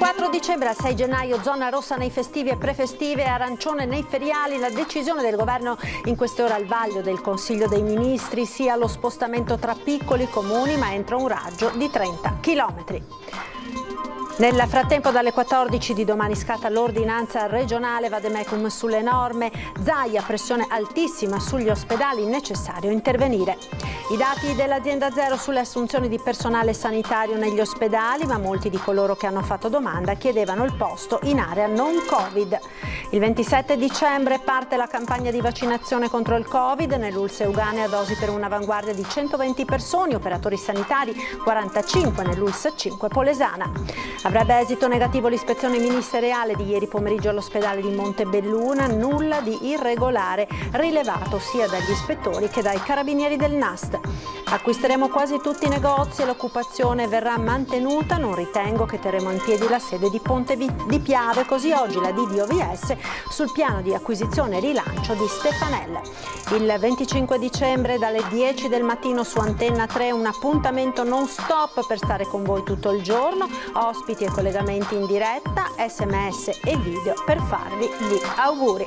24 dicembre al 6 gennaio, zona rossa nei festivi e prefestivi e arancione nei feriali. La decisione del governo in queste ore al vaglio del Consiglio dei Ministri sia lo spostamento tra piccoli comuni ma entro un raggio di 30 chilometri. Nel frattempo dalle 14 di domani scatta l'ordinanza regionale Vademecum sulle norme. Zaia, pressione altissima sugli ospedali, necessario intervenire. I dati dell'azienda Zero sulle assunzioni di personale sanitario negli ospedali, ma molti di coloro che hanno fatto domanda chiedevano il posto in area non Covid. Il 27 dicembre parte la campagna di vaccinazione contro il Covid. Nell'Ulse Euganea dosi per un'avanguardia di 120 persone, operatori sanitari 45 nell'Ulse 5 Polesana. Avrebbe esito negativo l'ispezione ministeriale di ieri pomeriggio all'ospedale di Montebelluna, nulla di irregolare rilevato sia dagli ispettori che dai carabinieri del NAST. Acquisteremo quasi tutti i negozi e l'occupazione verrà mantenuta, non ritengo che terremo in piedi la sede di Ponte di Piave, così oggi la DDOVS sul piano di acquisizione e rilancio di Stefanel. Il 25 dicembre dalle 10 del mattino su Antenna 3 un appuntamento non stop per stare con voi tutto il giorno, ospiti e collegamenti in diretta, SMS e video per farvi gli auguri.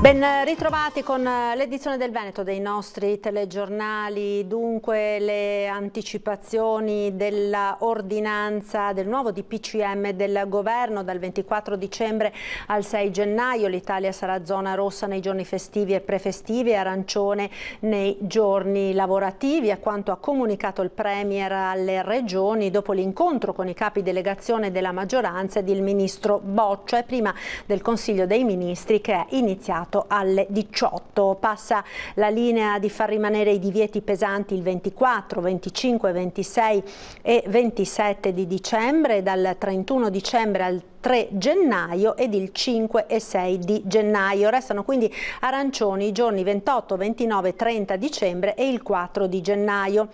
Ben ritrovati con l'edizione del Veneto dei nostri telegiornali. Dunque le anticipazioni della ordinanza del nuovo DPCM del governo dal 24 dicembre al 6 gennaio. L'Italia sarà zona rossa nei giorni festivi e prefestivi e arancione nei giorni lavorativi, a quanto ha comunicato il Premier alle regioni dopo l'incontro con i capi delegazione della maggioranza ed il ministro Boccia e prima del Consiglio dei Ministri che è iniziato alle 18. Passa la linea di far rimanere i divieti pesanti il 24, 25, 26 e 27 di dicembre, dal 31 dicembre al 3 gennaio ed il 5 e 6 di gennaio. Restano quindi arancioni i giorni 28, 29, 30 dicembre e il 4 di gennaio.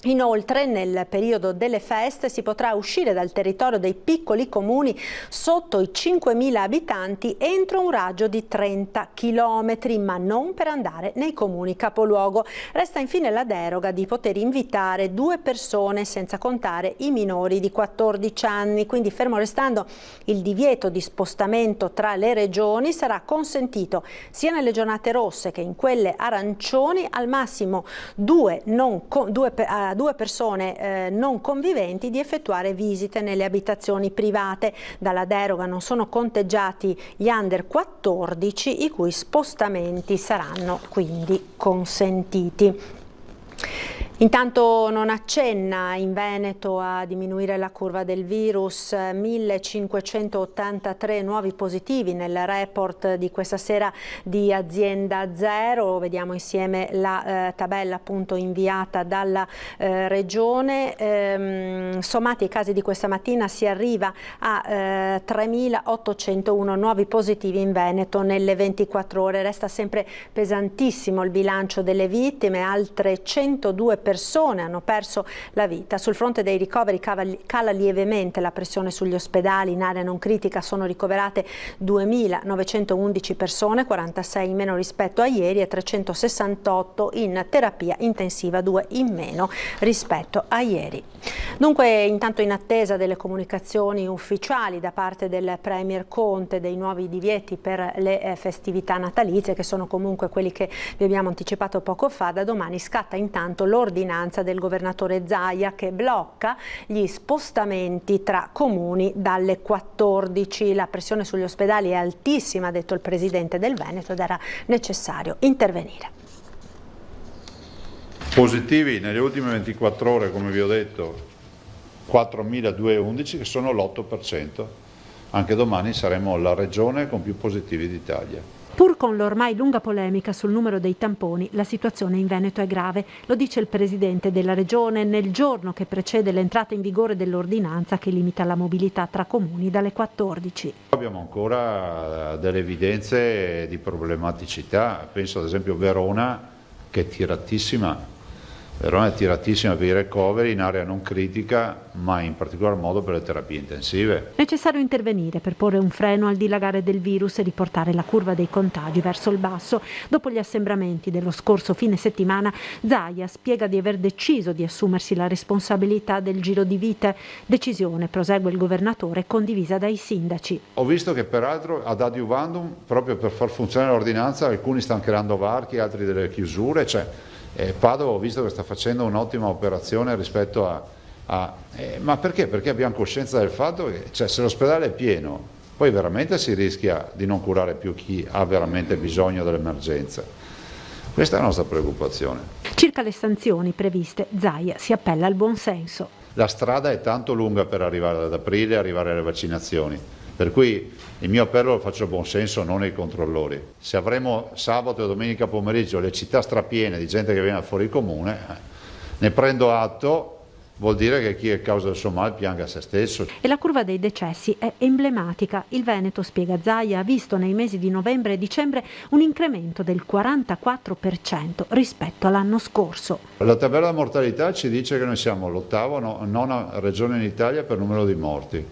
Inoltre nel periodo delle feste si potrà uscire dal territorio dei piccoli comuni sotto i 5.000 abitanti entro un raggio di 30 chilometri, ma non per andare nei comuni capoluogo. Resta infine la deroga di poter invitare 2 persone senza contare i minori di 14 anni, quindi fermo restando il divieto di spostamento tra le regioni sarà consentito sia nelle giornate rosse che in quelle arancioni al massimo due persone non conviventi di effettuare visite nelle abitazioni private. Dalla deroga non sono conteggiati gli under 14 i cui spostamenti saranno quindi consentiti. Intanto non accenna in Veneto a diminuire la curva del virus, 1583 nuovi positivi nel report di questa sera di Azienda Zero. Vediamo insieme la tabella appunto inviata dalla Regione. Sommati ai casi di questa mattina si arriva a 3.801 nuovi positivi in Veneto nelle 24 ore. Resta sempre pesantissimo il bilancio delle vittime, altre 102 persone hanno perso la vita. Sul fronte dei ricoveri cala lievemente la pressione sugli ospedali. In area non critica sono ricoverate 2.911 persone, 46 in meno rispetto a ieri e 368 in terapia intensiva, 2 in meno rispetto a ieri. Dunque, intanto in attesa delle comunicazioni ufficiali da parte del Premier Conte dei nuovi divieti per le festività natalizie, che sono comunque quelli che vi abbiamo anticipato poco fa, da domani scatta intanto l'ordinanza del governatore Zaia che blocca gli spostamenti tra comuni dalle 14. La pressione sugli ospedali è altissima, ha detto il presidente del Veneto, ed era necessario intervenire. Positivi nelle ultime 24 ore, come vi ho detto, 4.211, che sono l'8%. Anche domani saremo la regione con più positivi d'Italia. Pur con l'ormai lunga polemica sul numero dei tamponi, la situazione in Veneto è grave, lo dice il presidente della regione nel giorno che precede l'entrata in vigore dell'ordinanza che limita la mobilità tra comuni dalle 14. Abbiamo ancora delle evidenze di problematicità, penso ad esempio a Verona che è tiratissima Verona è tiratissima per i ricoveri in area non critica, ma in particolar modo per le terapie intensive. Necessario intervenire per porre un freno al dilagare del virus e riportare la curva dei contagi verso il basso. Dopo gli assembramenti dello scorso fine settimana, Zaia spiega di aver deciso di assumersi la responsabilità del giro di vite. Decisione, prosegue il governatore, condivisa dai sindaci. Ho visto che peraltro ad adiuvandum, proprio per far funzionare l'ordinanza, alcuni stanno creando varchi, altri delle chiusure, Padova ho visto che sta facendo un'ottima operazione rispetto ma perché? Perché abbiamo coscienza del fatto che se l'ospedale è pieno, poi veramente si rischia di non curare più chi ha veramente bisogno dell'emergenza. Questa è la nostra preoccupazione. Circa le sanzioni previste, Zaia si appella al buonsenso. La strada è tanto lunga per arrivare ad aprile e arrivare alle vaccinazioni. Per cui il mio appello lo faccio a buon senso, non ai controllori. Se avremo sabato e domenica pomeriggio le città strapiene di gente che viene fuori comune, ne prendo atto, vuol dire che chi è causa del suo male pianga se stesso. E la curva dei decessi è emblematica. Il Veneto, spiega Zaia, ha visto nei mesi di novembre e dicembre un incremento del 44% rispetto all'anno scorso. La tabella della mortalità ci dice che noi siamo l'ottava nona regione in Italia per numero di morti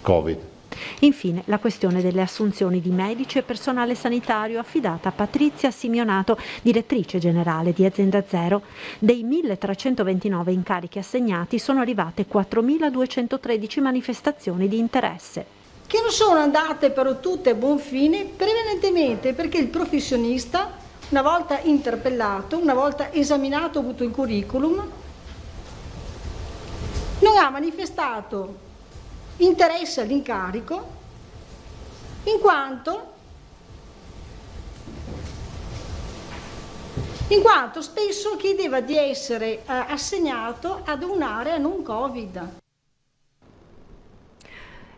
Covid. Infine la questione delle assunzioni di medici e personale sanitario affidata a Patrizia Simionato, direttrice generale di Azienda Zero. Dei 1.329 incarichi assegnati sono arrivate 4.213 manifestazioni di interesse. Che non sono andate però tutte a buon fine, prevalentemente perché il professionista, una volta interpellato, una volta esaminato, avuto il curriculum, non ha manifestato interesse all'incarico in quanto spesso chiedeva di essere assegnato ad un'area non Covid.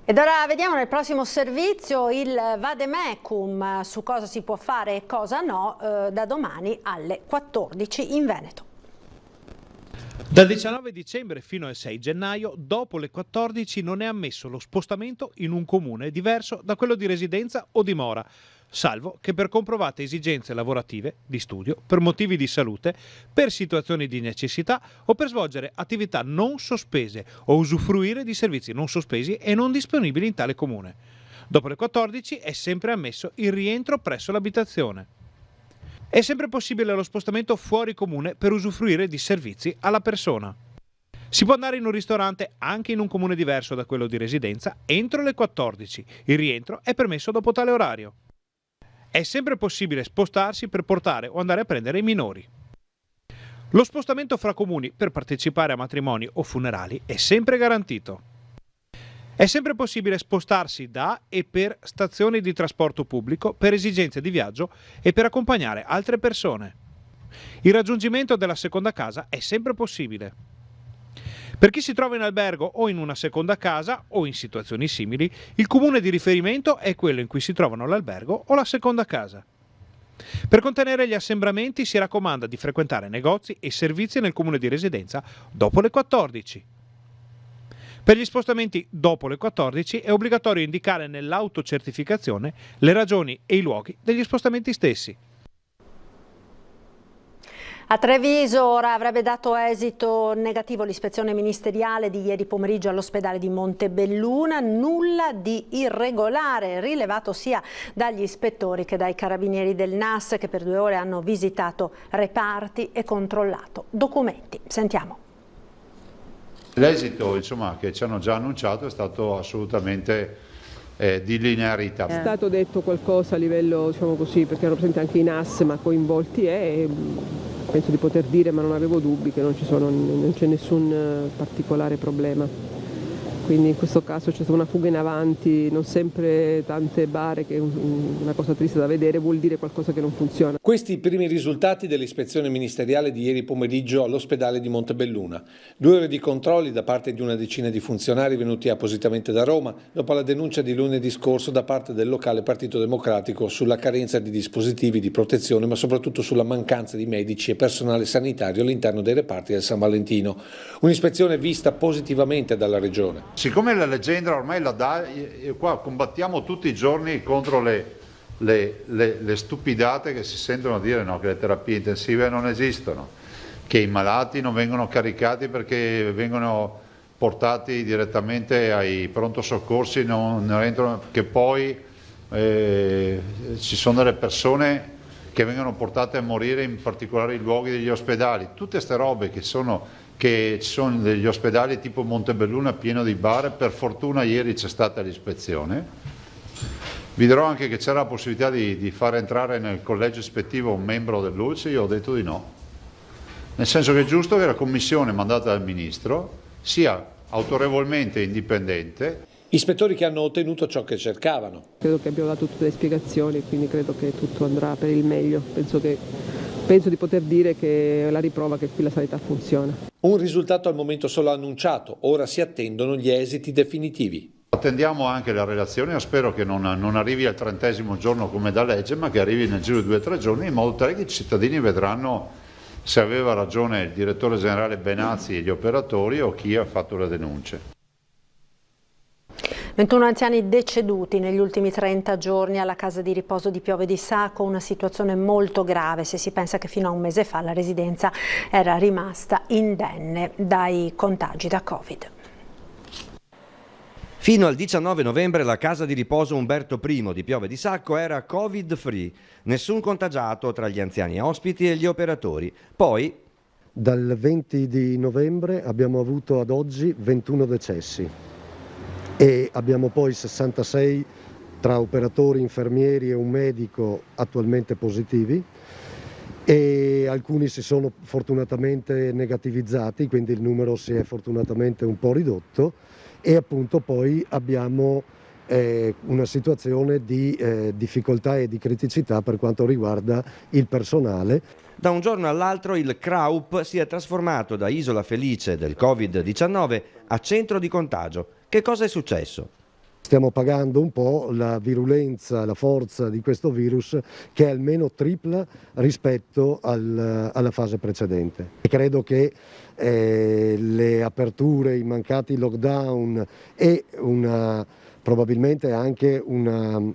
Ed ora vediamo nel prossimo servizio il vademecum su cosa si può fare e cosa no da domani alle 14 in Veneto. Dal 19 dicembre fino al 6 gennaio, dopo le 14, non è ammesso lo spostamento in un comune diverso da quello di residenza o dimora, salvo che per comprovate esigenze lavorative, di studio, per motivi di salute, per situazioni di necessità o per svolgere attività non sospese o usufruire di servizi non sospesi e non disponibili in tale comune. Dopo le 14 è sempre ammesso il rientro presso l'abitazione. È sempre possibile lo spostamento fuori comune per usufruire di servizi alla persona. Si può andare in un ristorante anche in un comune diverso da quello di residenza entro le 14. Il rientro è permesso dopo tale orario. È sempre possibile spostarsi per portare o andare a prendere i minori. Lo spostamento fra comuni per partecipare a matrimoni o funerali è sempre garantito. È sempre possibile spostarsi da e per stazioni di trasporto pubblico per esigenze di viaggio e per accompagnare altre persone. Il raggiungimento della seconda casa è sempre possibile. Per chi si trova in albergo o in una seconda casa o in situazioni simili, il comune di riferimento è quello in cui si trovano l'albergo o la seconda casa. Per contenere gli assembramenti si raccomanda di frequentare negozi e servizi nel comune di residenza dopo le 14. Per gli spostamenti dopo le 14 è obbligatorio indicare nell'autocertificazione le ragioni e i luoghi degli spostamenti stessi. A Treviso ora avrebbe dato esito negativo l'ispezione ministeriale di ieri pomeriggio all'ospedale di Montebelluna, nulla di irregolare rilevato sia dagli ispettori che dai carabinieri del NAS che per 2 ore hanno visitato reparti e controllato documenti. Sentiamo. L'esito che ci hanno già annunciato è stato assolutamente di linearità. È stato detto qualcosa a livello, perché erano presenti anche i NAS ma coinvolti e penso di poter dire, ma non avevo dubbi, che non c'è nessun particolare problema. Quindi in questo caso c'è stata una fuga in avanti, non sempre tante bare, che è una cosa triste da vedere, vuol dire qualcosa che non funziona. Questi i primi risultati dell'ispezione ministeriale di ieri pomeriggio all'ospedale di Montebelluna. 2 ore di controlli da parte di una decina di funzionari venuti appositamente da Roma, dopo la denuncia di lunedì scorso da parte del locale Partito Democratico sulla carenza di dispositivi di protezione, ma soprattutto sulla mancanza di medici e personale sanitario all'interno dei reparti del San Valentino. Un'ispezione vista positivamente dalla Regione. Siccome la leggenda ormai la dà, qua combattiamo tutti i giorni contro le stupidate che si sentono dire che le terapie intensive non esistono, che i malati non vengono caricati perché vengono portati direttamente ai pronto soccorsi, non entrano, che poi ci sono delle persone che vengono portate a morire in particolari luoghi degli ospedali. Tutte queste robe che ci sono degli ospedali tipo Montebelluna pieno di bar. Per fortuna ieri c'è stata l'ispezione. Vi dirò anche che c'era la possibilità di far entrare nel collegio ispettivo un membro dell'ULSS, io ho detto di no, nel senso che è giusto che la commissione mandata dal Ministro sia autorevolmente indipendente. Ispettori che hanno ottenuto ciò che cercavano. Credo che abbiamo dato tutte le spiegazioni, quindi credo che tutto andrà per il meglio. Penso di poter dire che è la riprova che qui la sanità funziona. Un risultato al momento solo annunciato, ora si attendono gli esiti definitivi. Attendiamo anche la relazione, io spero che non arrivi al 30° giorno come da legge, ma che arrivi nel giro di 2 o 3 giorni, in modo tale che i cittadini vedranno se aveva ragione il direttore generale Benazzi e gli operatori o chi ha fatto le denunce. 21 anziani deceduti negli ultimi 30 giorni alla casa di riposo di Piove di Sacco, una situazione molto grave se si pensa che fino a un mese fa la residenza era rimasta indenne dai contagi da Covid. Fino al 19 novembre la casa di riposo Umberto I di Piove di Sacco era Covid-free, nessun contagiato tra gli anziani ospiti e gli operatori. Poi, dal 20 di novembre abbiamo avuto ad oggi 21 decessi e abbiamo poi 66 tra operatori, infermieri e un medico attualmente positivi, e alcuni si sono fortunatamente negativizzati, quindi il numero si è fortunatamente un po' ridotto. E appunto poi abbiamo una situazione di difficoltà e di criticità per quanto riguarda il personale. Da un giorno all'altro il CRAUP si è trasformato da isola felice del Covid-19 a centro di contagio. Che cosa è successo? Stiamo pagando un po' la virulenza, la forza di questo virus, che è almeno tripla rispetto alla fase precedente. E credo che le aperture, i mancati lockdown e probabilmente anche una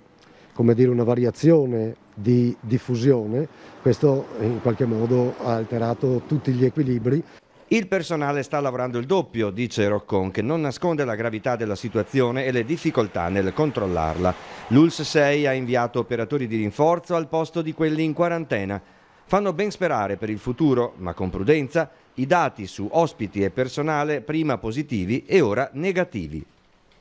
variazione di diffusione, questo in qualche modo ha alterato tutti gli equilibri. Il personale sta lavorando il doppio, dice Roccon, che non nasconde la gravità della situazione e le difficoltà nel controllarla. L'ULSS 6 ha inviato operatori di rinforzo al posto di quelli in quarantena. Fanno ben sperare per il futuro, ma con prudenza, i dati su ospiti e personale prima positivi e ora negativi.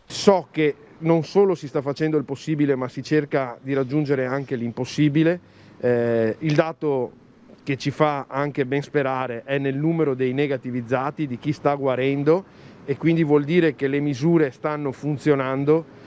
So che non solo si sta facendo il possibile, ma si cerca di raggiungere anche l'impossibile. Il dato che ci fa anche ben sperare è nel numero dei negativizzati, di chi sta guarendo, e quindi vuol dire che le misure stanno funzionando.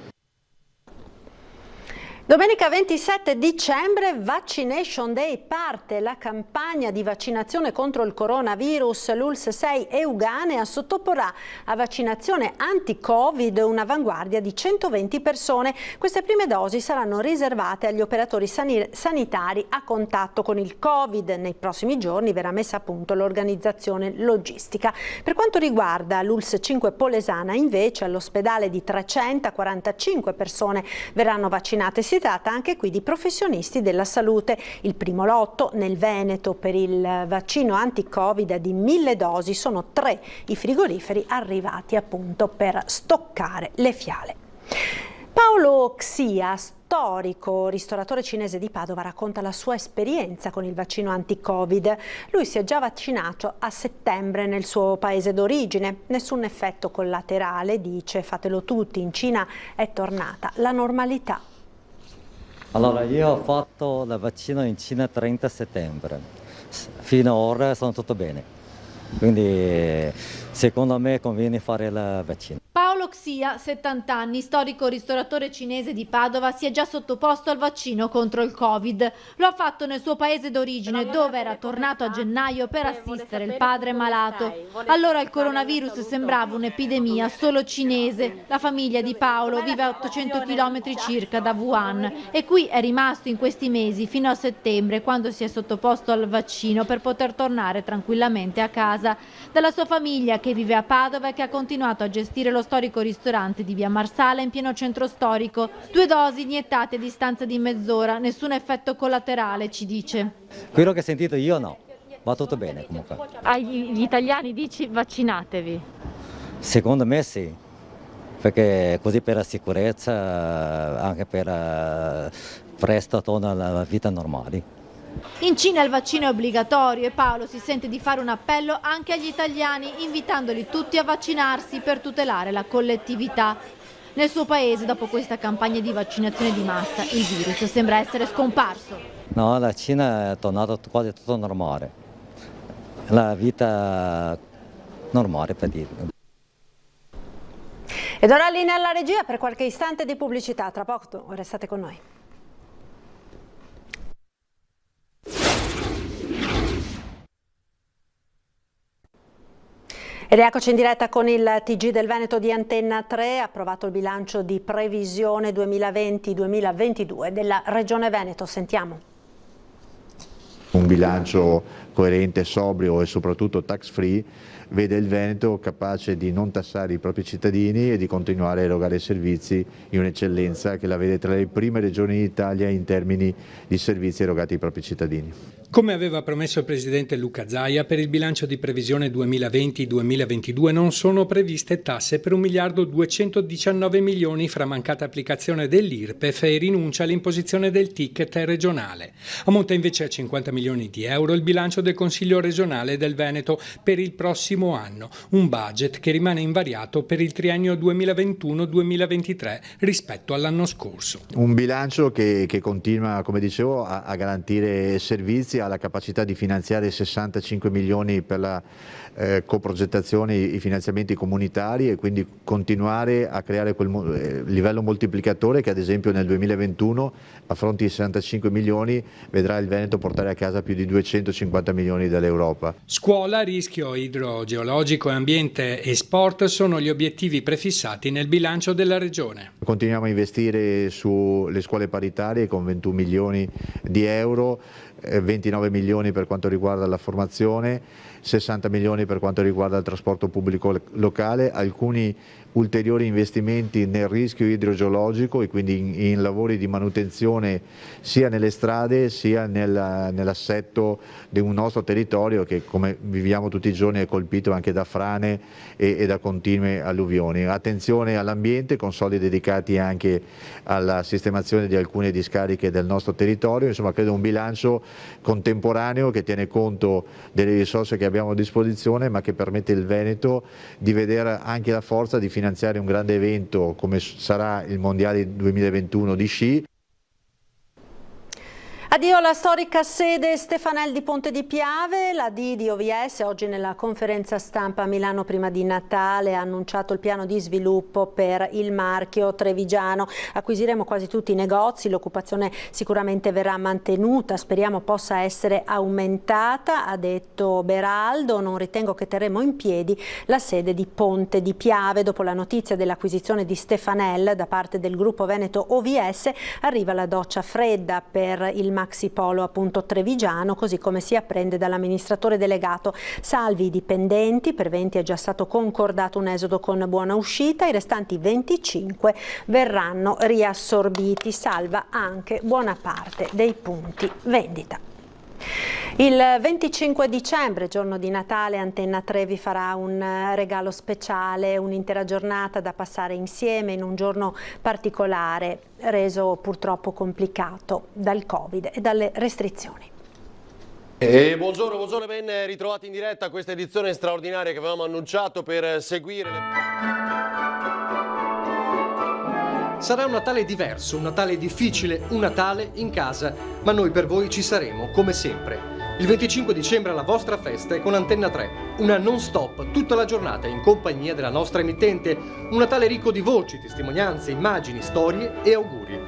Domenica 27 dicembre, Vaccination Day, parte la campagna di vaccinazione contro il coronavirus. L'ULSS 6 Euganea sottoporrà a vaccinazione anti-Covid un'avanguardia di 120 persone. Queste prime dosi saranno riservate agli operatori sanitari a contatto con il Covid. Nei prossimi giorni verrà messa a punto l'organizzazione logistica. Per quanto riguarda l'ULSS 5 Polesana, invece, all'ospedale di 345 persone verranno vaccinate. Si tratta anche qui di professionisti della salute. Il primo lotto nel Veneto per il vaccino anti-Covid di 1000 dosi. Sono 3 i frigoriferi arrivati appunto per stoccare le fiale. Paolo Xia, storico ristoratore cinese di Padova, racconta la sua esperienza con il vaccino anti-Covid. Lui si è già vaccinato a settembre nel suo paese d'origine. Nessun effetto collaterale, dice, fatelo tutti, in Cina è tornata la normalità. Allora, io ho fatto il vaccino in Cina 30 settembre, fino ad ora sono tutto bene, quindi secondo me conviene fare il vaccino. Paolo Xia, 70 anni, storico ristoratore cinese di Padova, si è già sottoposto al vaccino contro il Covid. Lo ha fatto nel suo paese d'origine, dove era tornato a gennaio per assistere il padre malato. Allora il coronavirus sembrava un'epidemia solo cinese. La famiglia di Paolo vive a 800 km circa da Wuhan e qui è rimasto in questi mesi fino a settembre, quando si è sottoposto al vaccino per poter tornare tranquillamente a casa. Dalla sua famiglia, che vive a Padova e che ha continuato a gestire lo storico ristorante di via Marsala in pieno centro storico. 2 dosi iniettate a distanza di mezz'ora, nessun effetto collaterale, ci dice. Quello che ho sentito io no. va tutto bene comunque. Agli italiani dici vaccinatevi? Secondo me sì, perché così per la sicurezza, anche per presto torna alla vita normale. In Cina il vaccino è obbligatorio e Paolo si sente di fare un appello anche agli italiani, invitandoli tutti a vaccinarsi per tutelare la collettività. Nel suo paese, dopo questa campagna di vaccinazione di massa, il virus sembra essere scomparso. No, la Cina è tornato quasi tutto normale, la vita normale per dire. Ed ora linea alla regia per qualche istante di pubblicità, tra poco restate con noi. Ed eccoci in diretta con il TG del Veneto di Antenna 3, approvato il bilancio di previsione 2020-2022 della Regione Veneto. Sentiamo. Un bilancio coerente, sobrio e soprattutto tax free vede il Veneto capace di non tassare i propri cittadini e di continuare a erogare servizi in un'eccellenza che la vede tra le prime regioni d'Italia in termini di servizi erogati ai propri cittadini. Come aveva promesso il Presidente Luca Zaia, per il bilancio di previsione 2020-2022 non sono previste tasse per 1.219 milioni fra mancata applicazione dell'IRPEF e rinuncia all'imposizione del ticket regionale. Ammonta invece a 50 milioni di euro il bilancio del Consiglio regionale del Veneto per il prossimo anno, un budget che rimane invariato per il triennio 2021-2023 rispetto all'anno scorso. Un bilancio che continua, come dicevo, a garantire servizi, ha la capacità di finanziare 65 milioni per la coprogettazione, i finanziamenti comunitari e quindi continuare a creare quel livello moltiplicatore che ad esempio nel 2021 a fronte di 65 milioni vedrà il Veneto portare a casa più di 250 milioni dall'Europa. Scuola, rischio idrogeologico, ambiente e sport sono gli obiettivi prefissati nel bilancio della Regione. Continuiamo a investire sulle scuole paritarie con 21 milioni di euro, 29 milioni per quanto riguarda la formazione, 60 milioni per quanto riguarda il trasporto pubblico locale, alcuni ulteriori investimenti nel rischio idrogeologico e quindi in lavori di manutenzione sia nelle strade sia nell'assetto di un nostro territorio che, come viviamo tutti i giorni, è colpito anche da frane e da continue alluvioni. Attenzione all'ambiente con soldi dedicati anche alla sistemazione di alcune discariche del nostro territorio, insomma credo un bilancio contemporaneo che tiene conto delle risorse che abbiamo a disposizione ma che permette il Veneto di vedere anche la forza di finanziare un grande evento come sarà il Mondiale 2021 di sci. Addio alla storica sede Stefanel di Ponte di Piave, la D di OVS oggi nella conferenza stampa a Milano prima di Natale ha annunciato il piano di sviluppo per il marchio trevigiano. Acquisiremo quasi tutti i negozi, l'occupazione sicuramente verrà mantenuta, speriamo possa essere aumentata, ha detto Beraldo. Non ritengo che terremo in piedi la sede di Ponte di Piave. Dopo la notizia dell'acquisizione di Stefanel da parte del gruppo Veneto OVS arriva la doccia fredda per il Maxi Polo appunto trevigiano, così come si apprende dall'amministratore delegato. Salvi i dipendenti, per 20 è già stato concordato un esodo con buona uscita, i restanti 25 verranno riassorbiti, salva anche buona parte dei punti vendita. Il 25 dicembre, giorno di Natale, Antenna 3 vi farà un regalo speciale, un'intera giornata da passare insieme in un giorno particolare, reso purtroppo complicato dal Covid e dalle restrizioni. E buongiorno, ben ritrovati in diretta a questa edizione straordinaria che avevamo annunciato per seguire Sarà un Natale diverso, un Natale difficile, un Natale in casa, ma noi per voi ci saremo, come sempre. Il 25 dicembre alla vostra festa è con Antenna 3, una non-stop tutta la giornata in compagnia della nostra emittente, un Natale ricco di voci, testimonianze, immagini, storie e auguri.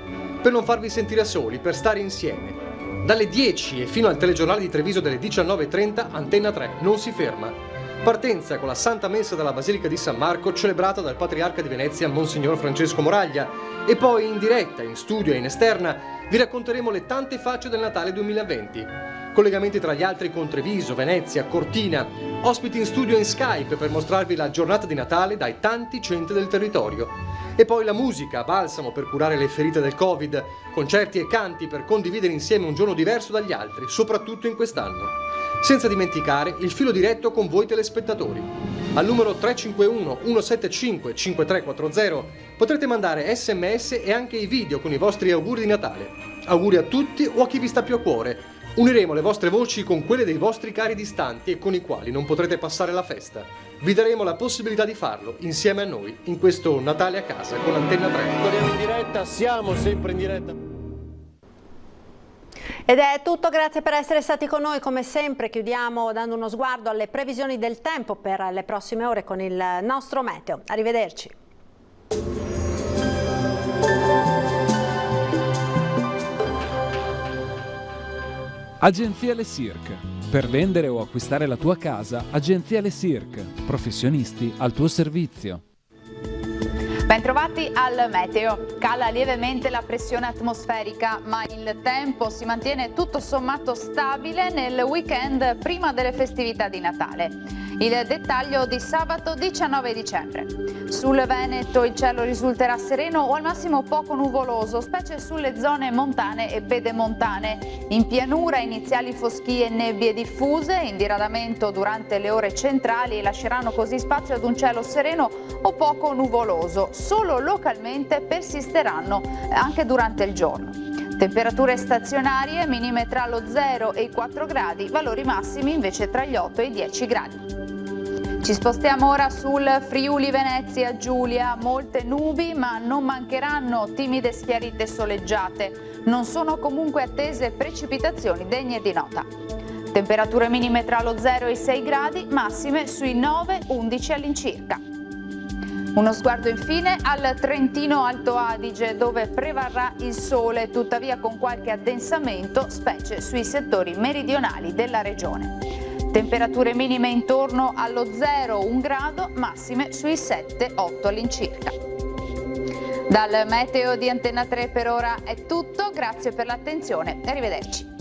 Per non farvi sentire soli, per stare insieme. Dalle 10 e fino al telegiornale di Treviso delle 19:30, Antenna 3 non si ferma. Partenza con la Santa Messa dalla Basilica di San Marco, celebrata dal Patriarca di Venezia, Monsignor Francesco Moraglia. E poi in diretta, in studio e in esterna, vi racconteremo le tante facce del Natale 2020. Collegamenti tra gli altri con Treviso, Venezia, Cortina, ospiti in studio e in Skype per mostrarvi la giornata di Natale dai tanti centri del territorio. E poi la musica, balsamo per curare le ferite del Covid, concerti e canti per condividere insieme un giorno diverso dagli altri, soprattutto in quest'anno. Senza dimenticare il filo diretto con voi telespettatori. Al numero 351 175 5340 potrete mandare sms e anche i video con i vostri auguri di Natale. Auguri a tutti o a chi vi sta più a cuore. Uniremo le vostre voci con quelle dei vostri cari distanti e con i quali non potrete passare la festa. Vi daremo la possibilità di farlo insieme a noi in questo Natale a casa con Antenna 3. Torniamo in diretta, siamo sempre in diretta. Ed è tutto, grazie per essere stati con noi. Come sempre chiudiamo dando uno sguardo alle previsioni del tempo per le prossime ore con il nostro meteo. Arrivederci. Agenzia Le Cirque. Per vendere o acquistare la tua casa, Agenzia Le Cirque. Professionisti al tuo servizio. Bentrovati al meteo. Cala lievemente la pressione atmosferica, ma il tempo si mantiene tutto sommato stabile nel weekend prima delle festività di Natale. Il dettaglio di sabato 19 dicembre. Sul Veneto il cielo risulterà sereno o al massimo poco nuvoloso, specie sulle zone montane e pedemontane. In pianura iniziali foschie e nebbie diffuse, in diradamento durante le ore centrali, lasceranno così spazio ad un cielo sereno o poco nuvoloso. Solo localmente persisteranno anche durante il giorno. Temperature stazionarie, minime tra lo 0 e i 4 gradi, valori massimi invece tra gli 8 e i 10 gradi. Ci spostiamo ora sul Friuli Venezia Giulia, molte nubi ma non mancheranno timide schiarite soleggiate. Non sono comunque attese precipitazioni degne di nota. Temperature minime tra lo 0 e i 6 gradi, massime sui 9-11 all'incirca. Uno sguardo infine al Trentino Alto Adige, dove prevarrà il sole, tuttavia con qualche addensamento, specie sui settori meridionali della regione. Temperature minime intorno allo 0-1 grado, massime sui 7-8 all'incirca. Dal meteo di Antenna 3 per ora è tutto, grazie per l'attenzione e arrivederci.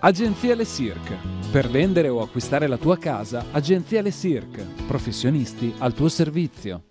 Agenzia Le Cirque. Per vendere o acquistare la tua casa, Agenzia Le Cirque. Professionisti al tuo servizio.